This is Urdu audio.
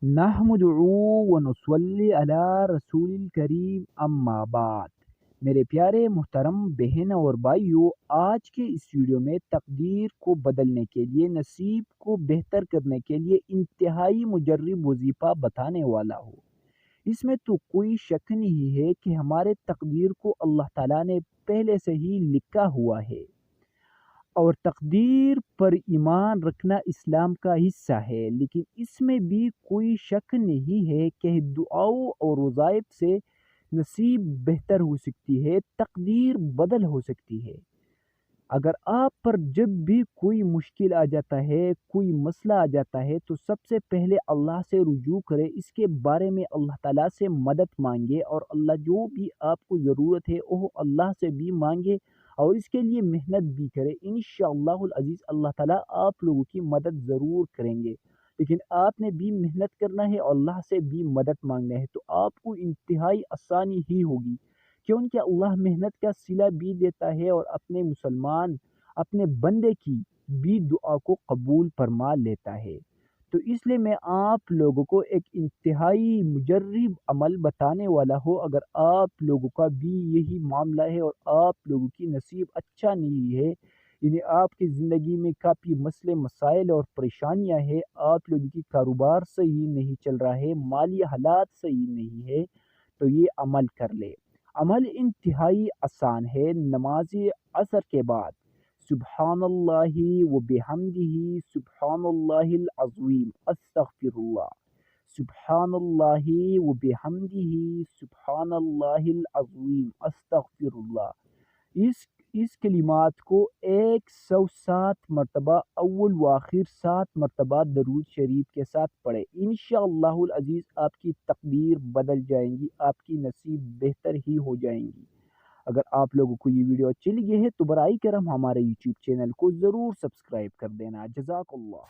نحمدہ و نصلی علی رسول الکریم اما بعد۔ میرے پیارے محترم بہن اور بھائیوں، آج کے اس ویڈیو میں تقدیر کو بدلنے کے لیے، نصیب کو بہتر کرنے کے لیے انتہائی مجرب وظیفہ بتانے والا ہوں۔ اس میں تو کوئی شک نہیں ہے کہ ہمارے تقدیر کو اللہ تعالیٰ نے پہلے سے ہی لکھا ہوا ہے، اور تقدیر پر ایمان رکھنا اسلام کا حصہ ہے۔ لیکن اس میں بھی کوئی شک نہیں ہے کہ دعاؤں اور وظائف سے نصیب بہتر ہو سکتی ہے، تقدیر بدل ہو سکتی ہے۔ اگر آپ پر جب بھی کوئی مشکل آ جاتا ہے، کوئی مسئلہ آ جاتا ہے، تو سب سے پہلے اللہ سے رجوع کرے، اس کے بارے میں اللہ تعالیٰ سے مدد مانگے، اور اللہ جو بھی آپ کو ضرورت ہے وہ اللہ سے بھی مانگے اور اس کے لیے محنت بھی کرے۔ انشاءاللہ العزیز اللہ تعالیٰ آپ لوگوں کی مدد ضرور کریں گے۔ لیکن آپ نے بھی محنت کرنا ہے اور اللہ سے بھی مدد مانگنا ہے، تو آپ کو انتہائی آسانی ہی ہوگی، کیونکہ اللہ محنت کا صلہ بھی دیتا ہے اور اپنے مسلمان، اپنے بندے کی بھی دعا کو قبول فرما لیتا ہے۔ تو اس لیے میں آپ لوگوں کو ایک انتہائی مجرب عمل بتانے والا ہوں۔ اگر آپ لوگوں کا بھی یہی معاملہ ہے اور آپ لوگوں کی نصیب اچھا نہیں ہے، یعنی آپ کی زندگی میں کافی مسئلے مسائل اور پریشانیاں ہیں، آپ لوگوں کی کاروبار صحیح نہیں چل رہا ہے، مالی حالات صحیح نہیں ہے، تو یہ عمل کر لے۔ عمل انتہائی آسان ہے۔ نماز عصر کے بعد سبحان اللہ و بحمدہ سبحان اللہ العظیم استغفر اللہ، سبحان اللہ و بحمدہ سبحان اللہ العظیم استغفر اللہ، اس کلمات کو 107 مرتبہ اول و آخر 7 مرتبہ درود شریف کے ساتھ پڑھے۔ انشاءاللہ العزیز آپ کی تقدیر بدل جائیں گی، آپ کی نصیب بہتر ہی ہو جائیں گی۔ اگر آپ لوگوں کو یہ ویڈیو اچھی لگی ہے تو برائے کرم ہمارے یوٹیوب چینل کو ضرور سبسکرائب کر دینا۔ جزاک اللہ۔